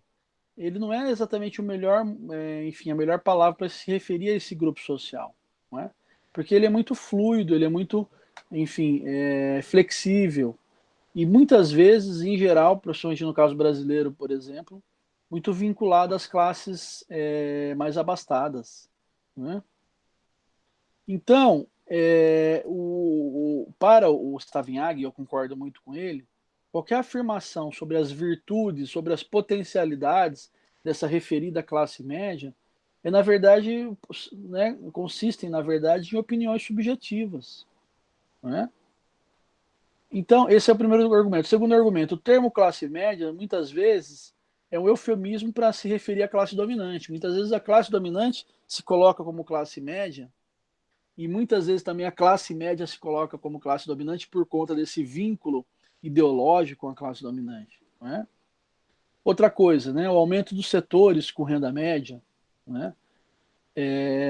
ele não é exatamente o melhor, enfim, a melhor palavra para se referir a esse grupo social, não é? Porque ele é muito fluido, ele é muito, enfim, flexível. E muitas vezes, em geral, principalmente no caso brasileiro, por exemplo, muito vinculado às classes mais abastadas, né? Então, para o Stavinhag, eu concordo muito com ele, qualquer afirmação sobre as virtudes, sobre as potencialidades dessa referida classe média, na verdade, né, consistem, na verdade, em opiniões subjetivas, né? Então, esse é o primeiro argumento. O segundo argumento, o termo classe média, muitas vezes, é um eufemismo para se referir à classe dominante. Muitas vezes a classe dominante se coloca como classe média, e muitas vezes também a classe média se coloca como classe dominante por conta desse vínculo ideológico com a classe dominante. Não é? Outra coisa, né, o aumento dos setores com renda média, né,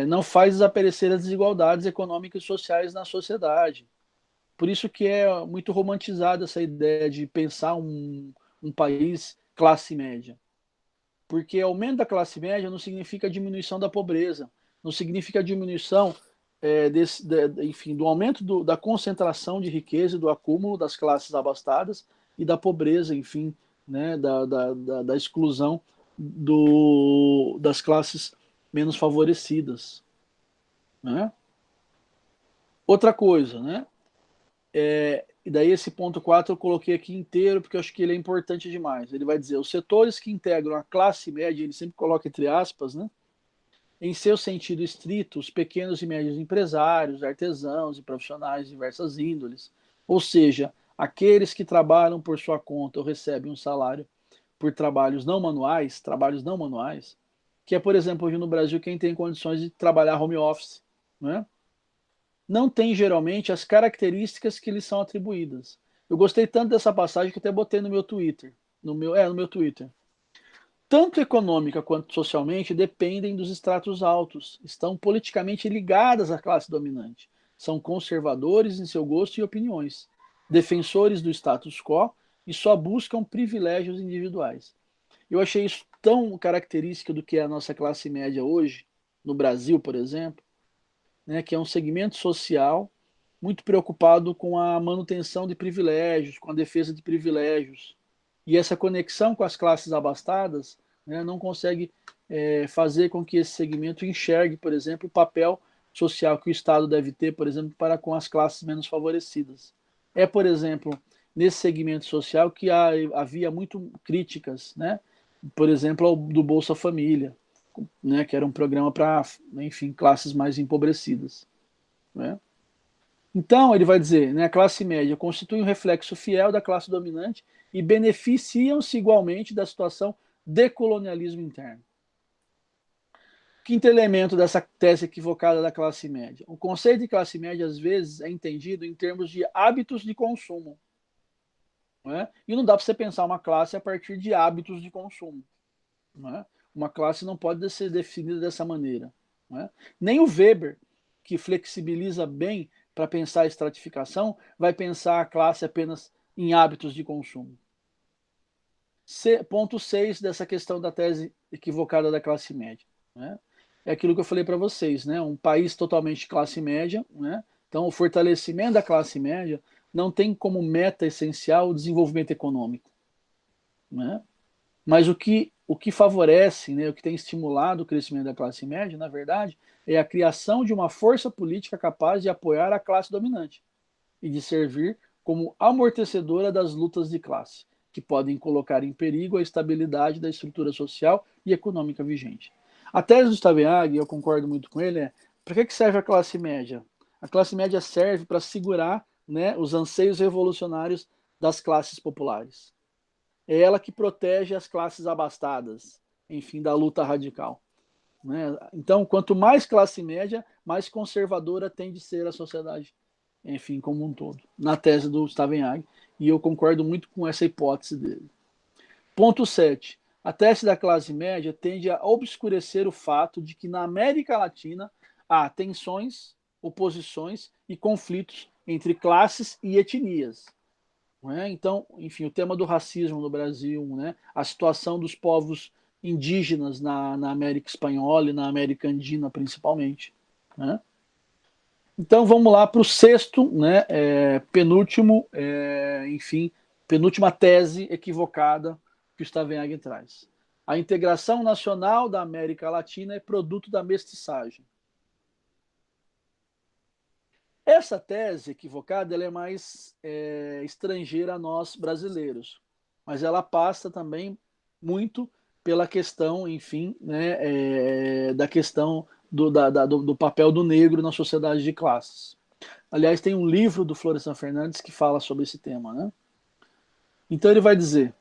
não faz desaparecer as desigualdades econômicas e sociais na sociedade. Por isso que é muito romantizada essa ideia de pensar um país classe média. Porque aumento da classe média não significa diminuição da pobreza, não significa diminuição enfim, do aumento da concentração de riqueza e do acúmulo das classes abastadas e da pobreza, enfim, né, da exclusão das classes menos favorecidas. Né? Outra coisa, né? E daí esse ponto 4 eu coloquei aqui inteiro porque eu acho que ele é importante demais. Ele vai dizer, os setores que integram a classe média, ele sempre coloca entre aspas, né? Em seu sentido estrito, os pequenos e médios empresários, artesãos e profissionais de diversas índoles, ou seja, aqueles que trabalham por sua conta ou recebem um salário por trabalhos não manuais, que é, por exemplo, hoje no Brasil, quem tem condições de trabalhar home office, né? Não tem geralmente as características que lhes são atribuídas. Eu gostei tanto dessa passagem que até botei no meu Twitter. No meu Twitter. Tanto econômica quanto socialmente dependem dos estratos altos, estão politicamente ligadas à classe dominante, são conservadores em seu gosto e opiniões, defensores do status quo e só buscam privilégios individuais. Eu achei isso tão característico do que é a nossa classe média hoje, no Brasil, por exemplo, né, que é um segmento social muito preocupado com a manutenção de privilégios, com a defesa de privilégios. E essa conexão com as classes abastadas, né, não consegue fazer com que esse segmento enxergue, por exemplo, o papel social que o Estado deve ter, por exemplo, para com as classes menos favorecidas. Por exemplo, nesse segmento social que havia muito críticas, né, por exemplo, do Bolsa Família, né, que era um programa para, enfim, classes mais empobrecidas. Né? Então, ele vai dizer, né, a classe média constitui um reflexo fiel da classe dominante e beneficiam-se igualmente da situação de colonialismo interno. Quinto elemento dessa tese equivocada da classe média. O conceito de classe média, às vezes, é entendido em termos de hábitos de consumo. Não é? E não dá para você pensar uma classe a partir de hábitos de consumo. Não é? Uma classe não pode ser definida dessa maneira. Não é? Nem o Weber, que flexibiliza bem para pensar a estratificação, vai pensar a classe apenas em hábitos de consumo. Ponto 6 dessa questão da tese equivocada da classe média. Né? É aquilo que eu falei para vocês, né? Um país totalmente classe média, né? Então o fortalecimento da classe média não tem como meta essencial o desenvolvimento econômico. Né? Mas o que favorece, né, o que tem estimulado o crescimento da classe média, na verdade, é a criação de uma força política capaz de apoiar a classe dominante e de servir como amortecedora das lutas de classe, que podem colocar em perigo a estabilidade da estrutura social e econômica vigente. A tese do Stavenhag, eu concordo muito com ele, é para que serve a classe média? A classe média serve para segurar, né, os anseios revolucionários das classes populares. É ela que protege as classes abastadas, enfim, da luta radical. Né? Então, quanto mais classe média, mais conservadora tende a ser a sociedade, enfim, como um todo, na tese do Stavenhag, e eu concordo muito com essa hipótese dele. Ponto 7. A tese da classe média tende a obscurecer o fato de que na América Latina há tensões, oposições e conflitos entre classes e etnias. Né? Então, enfim, o tema do racismo no Brasil, né? A situação dos povos indígenas na América Espanhola e na América Andina, principalmente. Né? Então, vamos lá para o sexto, né? Penúltimo, enfim, penúltima tese equivocada que o Stavenhag traz. A integração nacional da América Latina é produto da mestiçagem. Essa tese equivocada ela é mais estrangeira a nós brasileiros, mas ela passa também muito pela questão, enfim, né, da questão do papel do negro na sociedade de classes. Aliás, tem um livro do Florestan Fernandes que fala sobre esse tema. Né? Então ele vai dizer,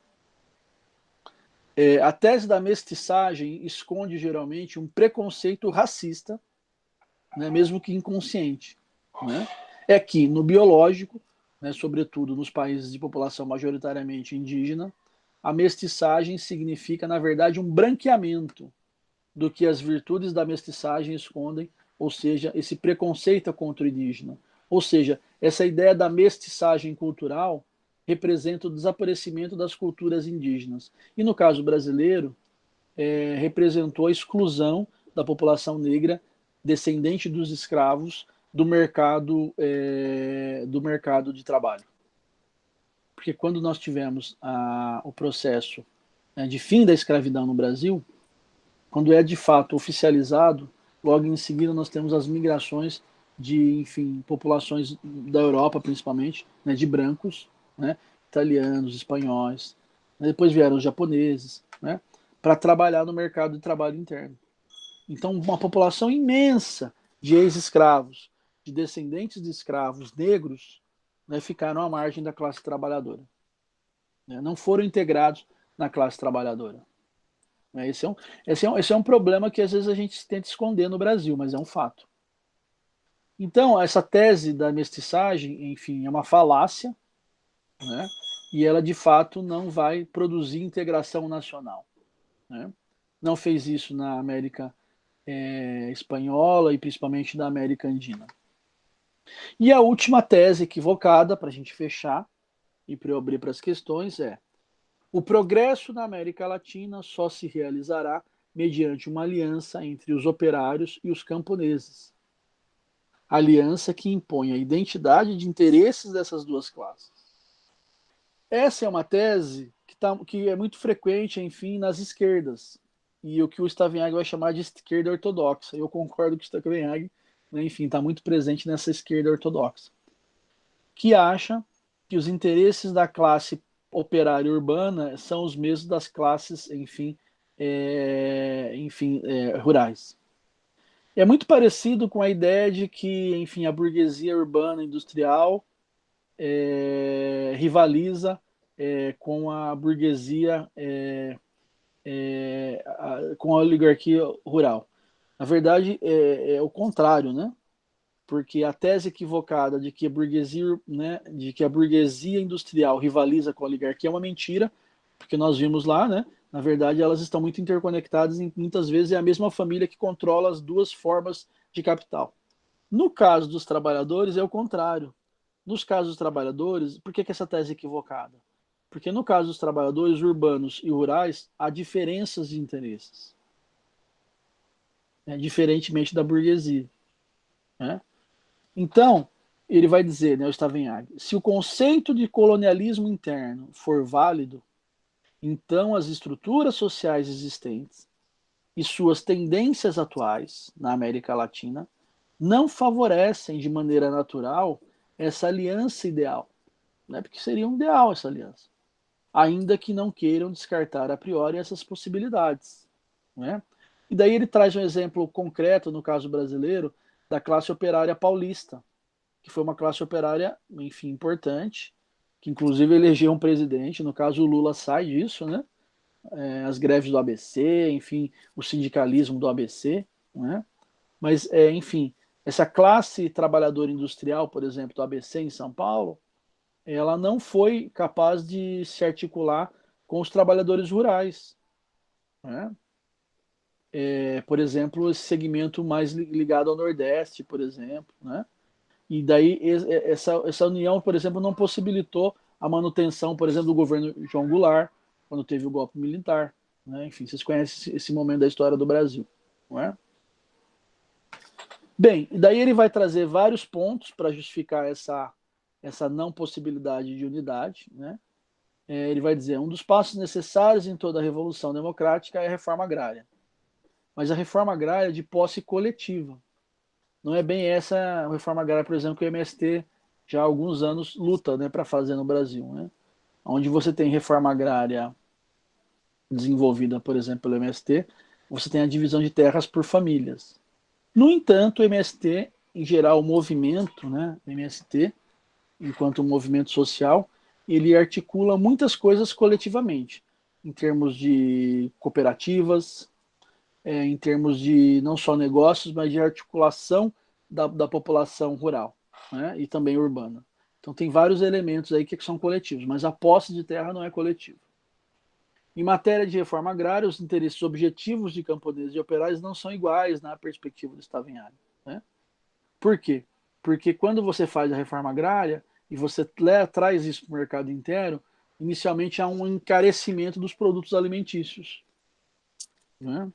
a tese da mestiçagem esconde geralmente um preconceito racista, né, mesmo que inconsciente. Né? É que no biológico, né, sobretudo nos países de população majoritariamente indígena, a mestiçagem significa, na verdade, um branqueamento do que as virtudes da mestiçagem escondem, ou seja, esse preconceito contra o indígena. Ou seja, essa ideia da mestiçagem cultural representa o desaparecimento das culturas indígenas. E no caso brasileiro, representou a exclusão da população negra descendente dos escravos do mercado de trabalho. Porque quando nós tivemos o processo, né, de fim da escravidão no Brasil, quando é de fato oficializado, logo em seguida nós temos as migrações de, enfim, populações da Europa, principalmente, né, de brancos, né, italianos, espanhóis, né, depois vieram os japoneses, né, para trabalhar no mercado de trabalho interno. Então, uma população imensa de ex-escravos, de descendentes de escravos negros, né, ficaram à margem da classe trabalhadora. Né, não foram integrados na classe trabalhadora. Esse é um problema que às vezes a gente tenta esconder no Brasil, mas é um fato. Então, essa tese da mestiçagem, enfim, é uma falácia, né? E ela de fato não vai produzir integração nacional. Né? Não fez isso na América espanhola e principalmente na América Andina. E a última tese equivocada, para a gente fechar e para eu abrir para as questões, é: o progresso na América Latina só se realizará mediante uma aliança entre os operários e os camponeses. Aliança que impõe a identidade de interesses dessas duas classes. Essa é uma tese que é muito frequente, enfim, nas esquerdas. E o que o Stavenhag vai chamar de esquerda ortodoxa. Eu concordo com o Stavenhag, né, enfim, está muito presente nessa esquerda ortodoxa. Que acha que os interesses da classe operária urbana são os mesmos das classes, enfim, rurais. É muito parecido com a ideia de que, enfim, a burguesia urbana industrial rivaliza com a burguesia, com a oligarquia rural. Na verdade, é o contrário, né? Porque a tese equivocada de que a burguesia, né, de que a burguesia industrial rivaliza com a oligarquia é uma mentira, porque nós vimos lá, né? Na verdade, elas estão muito interconectadas e muitas vezes é a mesma família que controla as duas formas de capital. No caso dos trabalhadores, é o contrário. Nos casos dos trabalhadores, por que essa tese é equivocada? Porque no caso dos trabalhadores urbanos e rurais, há diferenças de interesses, né, diferentemente da burguesia, né? Então, ele vai dizer, né, o Stavenhag, se o conceito de colonialismo interno for válido, então as estruturas sociais existentes e suas tendências atuais na América Latina não favorecem de maneira natural essa aliança ideal, né? Porque seria um ideal essa aliança, ainda que não queiram descartar a priori essas possibilidades, né? E daí ele traz um exemplo concreto, no caso brasileiro, da classe operária paulista, que foi uma classe operária, enfim, importante, que inclusive elegeu um presidente, no caso o Lula sai disso, né? As greves do ABC, enfim, o sindicalismo do ABC, né? Mas, enfim, essa classe trabalhadora industrial, por exemplo, do ABC em São Paulo, ela não foi capaz de se articular com os trabalhadores rurais, né? Por exemplo, esse segmento mais ligado ao Nordeste, por exemplo, né? E daí essa união, por exemplo, não possibilitou a manutenção, por exemplo, do governo João Goulart, quando teve o golpe militar, né? Enfim, vocês conhecem esse momento da história do Brasil, não é? Bem, e daí ele vai trazer vários pontos para justificar essa não possibilidade de unidade, né? Ele vai dizer, um dos passos necessários em toda a revolução democrática é a reforma agrária. Mas a reforma agrária é de posse coletiva. Não é bem essa reforma agrária, por exemplo, que o MST já há alguns anos luta, né, para fazer no Brasil, né? Onde você tem reforma agrária desenvolvida, por exemplo, pelo MST, você tem a divisão de terras por famílias. No entanto, o MST, em geral, o movimento, né, o MST, enquanto movimento social, ele articula muitas coisas coletivamente, em termos de cooperativas, em termos de não só negócios, mas de articulação da população rural, né, e também urbana. Então tem vários elementos aí que são coletivos, mas a posse de terra não é coletiva. Em matéria de reforma agrária, os interesses objetivos de camponeses e operários não são iguais na perspectiva do Stavenhag, né? Por quê? Porque quando você faz a reforma agrária e você traz isso para o mercado interno, inicialmente há um encarecimento dos produtos alimentícios, né?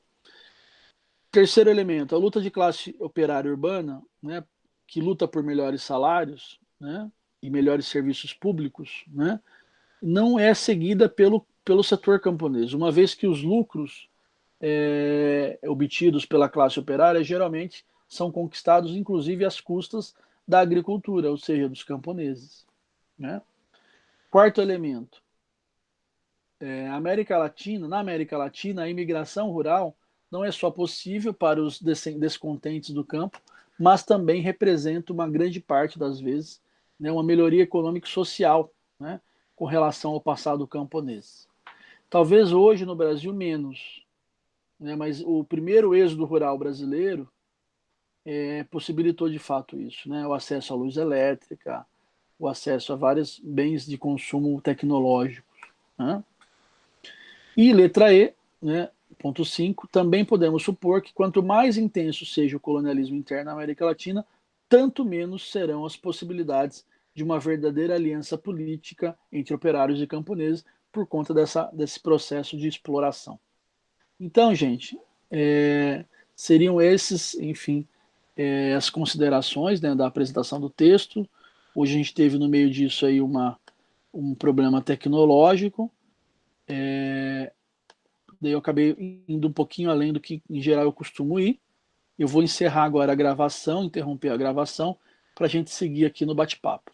Terceiro elemento, a luta de classe operária urbana, né, que luta por melhores salários, né, e melhores serviços públicos, né, não é seguida pelo setor camponês, uma vez que os lucros obtidos pela classe operária geralmente são conquistados, inclusive, às custas da agricultura, ou seja, dos camponeses, né? Quarto elemento, na América Latina, a imigração rural não é só possível para os descontentes do campo, mas também representa uma grande parte das vezes, né, uma melhoria econômica e social, né, com relação ao passado camponês. Talvez hoje no Brasil menos, né, mas o primeiro êxodo rural brasileiro possibilitou de fato isso, né, o acesso à luz elétrica, o acesso a vários bens de consumo tecnológicos, né? E letra E, né, ponto 5, também podemos supor que quanto mais intenso seja o colonialismo interno na América Latina, tanto menos serão as possibilidades de uma verdadeira aliança política entre operários e camponeses por conta desse processo de exploração. Então, gente, seriam esses, enfim, as considerações, né, da apresentação do texto. Hoje a gente teve no meio disso aí um problema tecnológico, daí eu acabei indo um pouquinho além do que em geral eu costumo ir. Eu vou encerrar agora a gravação, interromper a gravação, para a gente seguir aqui no bate-papo.